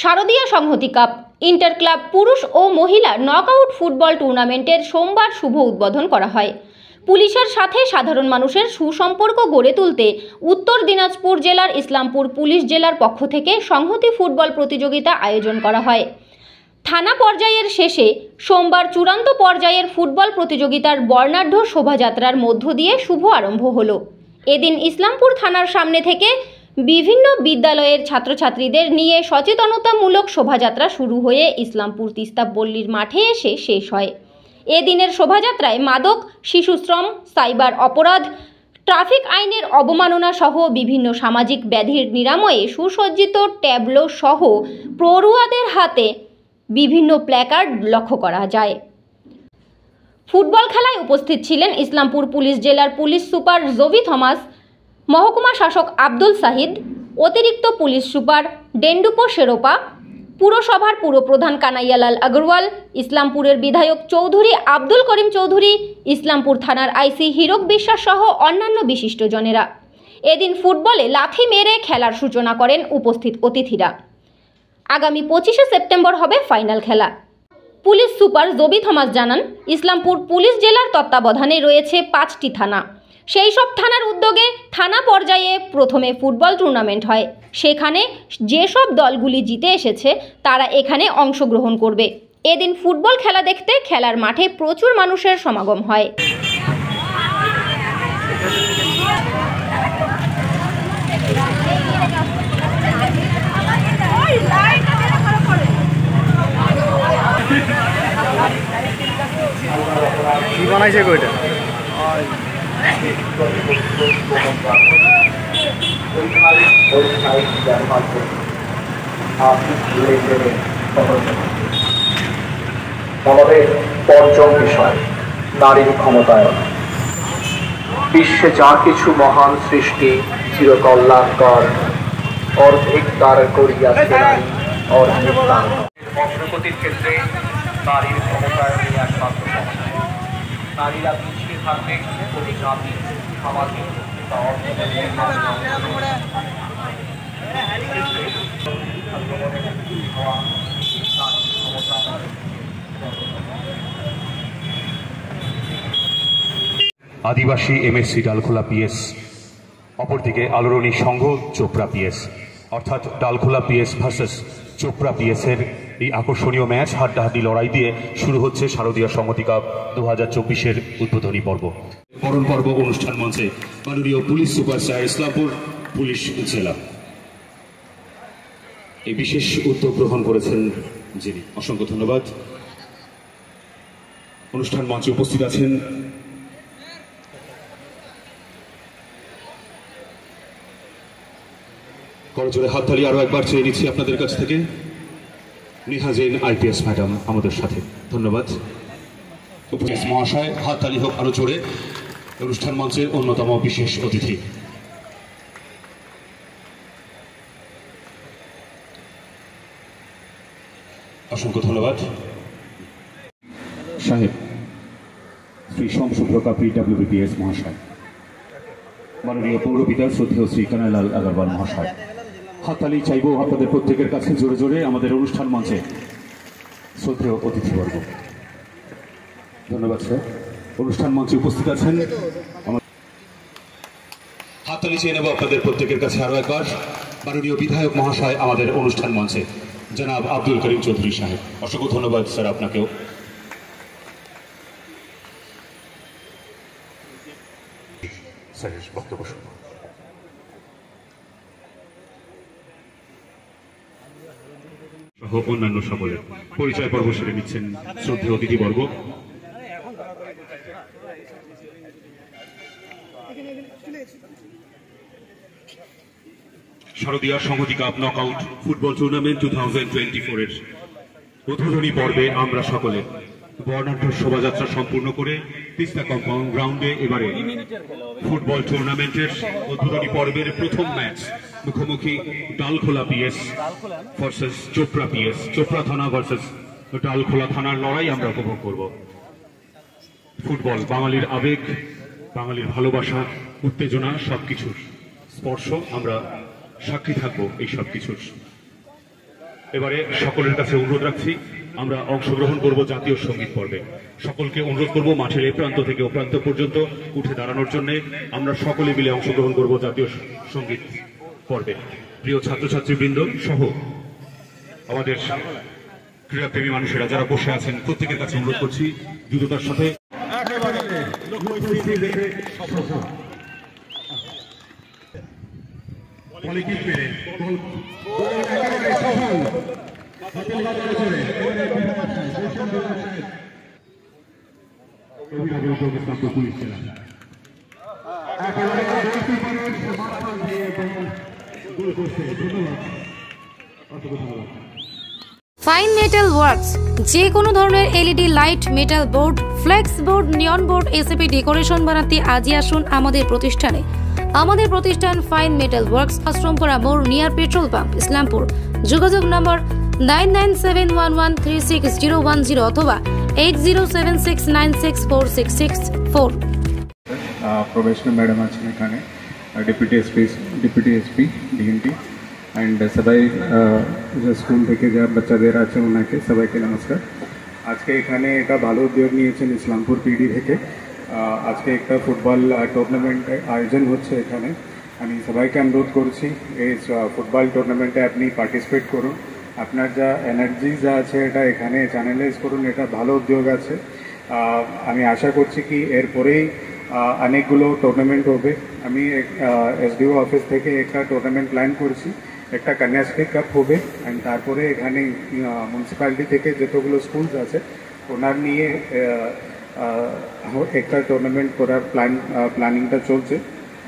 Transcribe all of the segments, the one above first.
শারদীয় সংহতি cup inter club পুরুষ ও মহিলা নকআউট ফুটবল টুর্নামেন্টের সোমবার শুভ উদ্বোধন করা হয়। পুলিশের সাথে সাধারণ মানুষের সুসম্পর্ক গড়ে তুলতে উত্তর দিনাজপুর জেলার ইসলামপুর পুলিশ জেলার পক্ষ থেকে সংহতি ফুটবল প্রতিযোগিতা আয়োজন করা হয়। থানা পর্যায়ের শেষে সোমবার চূড়ান্ত পর্যায়ের ফুটবল প্রতিযোগিতার বর্ণাঢ্য শোভাযাত্রার মধ্য দিয়ে শুভ আরম্ভ হলো। এদিন ইসলামপুর থানার সামনে থেকে বিভিন্ন বিদ্যালয়ের ছাত্রছাত্রীদের নিয়ে সচেতনতামূলক শোভাযাত্রা শুরু হয়ে ইসলামপুর তিস্তাপল্লীর মাঠে এসে শেষ হয়। এদিনের শোভাযাত্রায় মাদক, শিশুশ্রম, সাইবার অপরাধ, ট্রাফিক আইনের অবমাননা সহ বিভিন্ন সামাজিক ব্যাধির নিরাময়ে সুসজ্জিত ট্যাবলো সহ পড়ুয়াদের হাতে বিভিন্ন প্ল্যাকার্ড লক্ষ্য করা যায়। ফুটবল খেলায় উপস্থিত ছিলেন ইসলামপুর পুলিশ জেলার পুলিশ সুপার জবি থমাস, মহকুমা শাসক আব্দুল সাহিদ, অতিরিক্ত পুলিশ সুপার ডেন্ডুপো শেরোপা, পুরসভার পুরপ্রধান কানাইয়ালাল আগরওয়াল, ইসলামপুরের বিধায়ক চৌধুরী আব্দুল করিম চৌধুরী, ইসলামপুর থানার আইসি হীরক বিশ্বাস সহ অন্যান্য বিশিষ্টজনেরা। এদিন ফুটবলে লাথি মেরে খেলার সূচনা করেন উপস্থিত অতিথিরা। আগামী 25শে সেপ্টেম্বর হবে ফাইনাল খেলা। পুলিশ সুপার জবি থমাস জানান, ইসলামপুর পুলিশ জেলার তত্ত্বাবধানে রয়েছে 5টি থানা। সেই সব থানার উদ্যোগে থানা পর্যায়ে প্রথমে ফুটবল টুর্নামেন্ট হয়। সেখানে যেসব দলগুলি জিতে এসেছে তারা এখানে অংশগ্রহণ করবে। এদিন ফুটবল খেলা দেখতে খেলার মাঠে প্রচুর মানুষের সমাগম হয়। কি বানাইছে কইটা? আমাদের পঞ্চম বিষয় নারীর ক্ষমতায়ন। বিশ্বে যা কিছু মহান সৃষ্টি চিরকল্যাণকর, অর্ধেক তার করিয়াছে নারী, অর্ধেক তার অগ্রগতির ক্ষেত্রে নারীর ক্ষমতায়নই একমাত্র পথ। নারীরা পিছিয়ে থাকবে প্রতি জাতি সামাজিক আদিবাসী এমএসসি ডালখোলা পিএস, অপরদিকে আলোড়নী সংঘ চোপড়া পিএস, অর্থাৎ ডালখোলা পিএস ভার্সেস চোপড়া পিএসের এই আকর্ষণীয় ম্যাচ হাড্ডাহাড্ডি লড়াই দিয়ে শুরু হচ্ছে শারদীয় সংহতি কাপ 2024-এর উদ্বোধনী পর্ব। বরণ পর্ব অনুষ্ঠান মঞ্চে মাননীয় police super sir, Islampur police জেলা এই বিশেষ উদ্যোগ গ্রহণ করেছেন যিনি, অসংখ্য ধন্যবাদ। অনুষ্ঠান মঞ্চে উপস্থিত আছেন করজোড়ে হাততালি আরো একবার চেয়ে নিচ্ছি আপনাদের কাছ থেকে। নেহা জৈন আইপিএস ম্যাডাম আমাদের সাথে, ধন্যবাদ। উপস্থিত মহাশয়, হাততালি হোক আরো জোরে। অনুষ্ঠান মঞ্চের অন্যতম বিশেষ অতিথি অসংখ্য ধন্যবাদ। সাহেব শ্রী সোমসুব্রকা পিডব্লিউবিপিএস মহাশয়, মাননীয় পৌরপিতা শ্রদ্ধেয় শ্রী কানাইলাল আগরওয়াল মহাশয়। হাততালি চাইব আপনাদের প্রত্যেকের কাছে জোরে জোরে আমাদের অনুষ্ঠান মঞ্চে শ্রদ্ধেয় অতিথিবর্গ। ধন্যবাদ স্যার। অনুষ্ঠান মঞ্চে উপস্থিত আছেন, হাততালি চেয়ে নেব আপনাদের প্রত্যেকের কাছে আরো একবার। মাননীয় বিধায়ক মহাশয় আমাদের অনুষ্ঠান মঞ্চে, জনাব আব্দুল করিম চৌধুরী সাহেব। অসংখ্য ধন্যবাদ স্যার আপনাকেও। স্যারের বক্তব্য শুনুন। সহ অন্যান্য সকলের পরিচয় পর্ব সেরে নিচ্ছেন শ্রদ্ধেয় অতিথিবর্গ। শারদীয় সংহতি কাপ নকআউট ফুটবল টুর্নামেন্ট 2024-এর উদ্বোধনী পর্বে আমরা সকলে বর্ণাঢ্য শোভাযাত্রা সম্পূর্ণ করে তিস্তা কম্পাউন্ড গ্রাউন্ডে এবারে ফুটবল টুর্নামেন্টের উদ্বোধনী পর্বের প্রথম ম্যাচ মুখোমুখি Dalkhola PS versus Chopra PS, Chopra থানা ভার্সেস ডালখোলা থানার লড়াই আমরা উপভোগ করব। ফুটবল বাঙালির আবেগ, বাঙালির ভালোবাসা, উত্তেজনা সবকিছুর স্পর্শ, আমরা সাক্ষী থাকবো এই সবকিছুর। এবারে সকলের কাছে অনুরোধ রাখছি, আমরা অংশগ্রহণ করব জাতীয় সঙ্গীত পর্বে। সকলকে অনুরোধ করব মাঠের এ প্রান্ত থেকে ও প্রান্ত পর্যন্ত উঠে দাঁড়ানোর জন্য। আমরা সকলে মিলে অংশগ্রহণ করব জাতীয় সঙ্গীত পর্বে। প্রিয় ছাত্রছাত্রীবৃন্দ সহ আমাদের ক্রীড়াপ্রেমী মানুষেরা যারা বসে আছেন, প্রত্যেকের কাছে অনুরোধ করছি দ্রুততার সাথে ফাইন মেটাল ওয়ার্কস যে কোনো ধরনের LED light, metal board, flakes board, নিয়ন বোর্ড, এসএপি ডেকোরেশন বানাতে আজই আসুন আমাদের প্রতিষ্ঠানে। আমাদের প্রতিষ্ঠান ফাইন মেটাল ওয়ার্কস, আশ্রমপুরা মোড়, নিয়ার পেট্রোল পাম্প, ইসলামপুর। যোগাযোগ নম্বর 9971136010 অথবা 8076964664। প্রফেশনাল ম্যাডাম আছেন এখানে, ডিপুটি এসপি ডিএনটি অ্যান্ড সবাই যে স্কুল থেকে যা বাচ্চাদের আছে ওনাকে সবাইকে নমস্কার। আজকে এখানে একটা ভালো উদ্যোগ নিয়েছেন ইসলামপুর পিডি থেকে। আজকে একটা ফুটবল টুর্নামেন্টের আয়োজন হচ্ছে এখানে। আমি সবাইকে অনুরোধ করছি এই ফুটবল টুর্নামেন্টে আপনি পার্টিসিপেট করুন। আপনার যা এনার্জি যা আছে এটা এখানে চ্যানেলাইজ করুন, এটা ভালো উদ্যোগ আছে। আমি আশা করছি কি এরপরেই অনেকগুলো টুর্নামেন্ট হবে। আমি এসডিও অফিস থেকে একটা টুর্নামেন্ট প্ল্যান করছি, একটা কন্যাশ্রী কাপ হবে অ্যান্ড তারপরে এখানে মিউনিসিপ্যালিটি থেকে যতগুলো স্কুলস আছে ওনার নিয়ে একটা টুর্নামেন্ট করার প্ল্যানিংটা চলছে।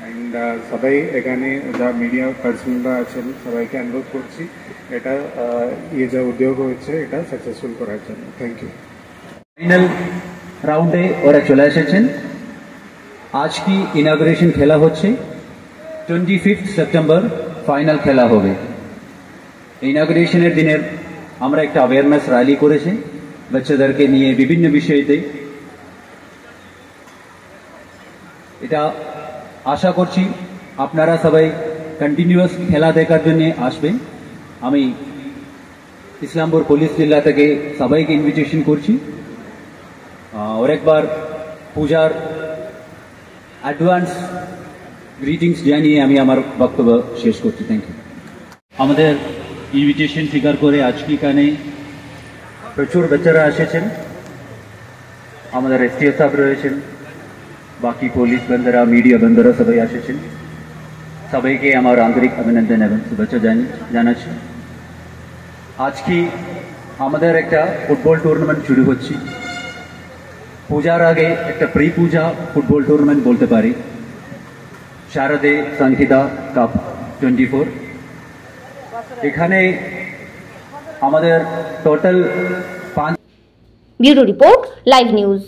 অ্যান্ড সবাই এখানে যা মিডিয়া পার্সনরা আছেন সবাইকে অনুরোধ করছি এটা যা উদ্যোগ হয়েছে এটা সাকসেসফুল করার জন্য। Thank you. ফাইনাল রাউন্ডে ওরা চলে এসেছেন। আজ কি ইনঅগ্রেশন খেলা হচ্ছে, 25 সেপ্টেম্বর ফাইনাল খেলা হবে। ইনঅগ্রেশনের দিনের আমরা একটা অ্যাওয়ারনেস র্যালি করেছি বাচ্চাদেরকে নিয়ে বিভিন্ন বিষয়তে। এটা আশা করছি আপনারা সবাই কন্টিনিউয়াস খেলা দেখার জন্য আসবেন। আমি ইসলামপুর পুলিশ জেলা থেকে সবাইকে ইনভিটেশন করছি। और एक बार পূজার অ্যাডভান্স গ্রিটিংস জানিয়ে আমি আমার বক্তব্য শেষ করছি। Thank you. আমাদের ইনভিটেশন স্বীকার করে আজকে এখানে প্রচুর বাচ্চারা এসেছেন। আমাদের এসটিএফ সাহেব রয়েছেন, বাকি পুলিশ বন্ধুরা, মিডিয়া বন্ধুরা সবাই এসেছেন। সবাইকে আমার আন্তরিক অভিনন্দন এবং শুভেচ্ছা জানাচ্ছি। আজকে আমাদের একটা ফুটবল টুর্নামেন্ট শুরু হচ্ছে। পূজার আগে একটা প্রি পূজা ফুটবল টুর্নামেন্ট বলতে পারি, শারদে সংহিতা কাপ 24। এখানে আমাদের total 5। Bureau report, live news.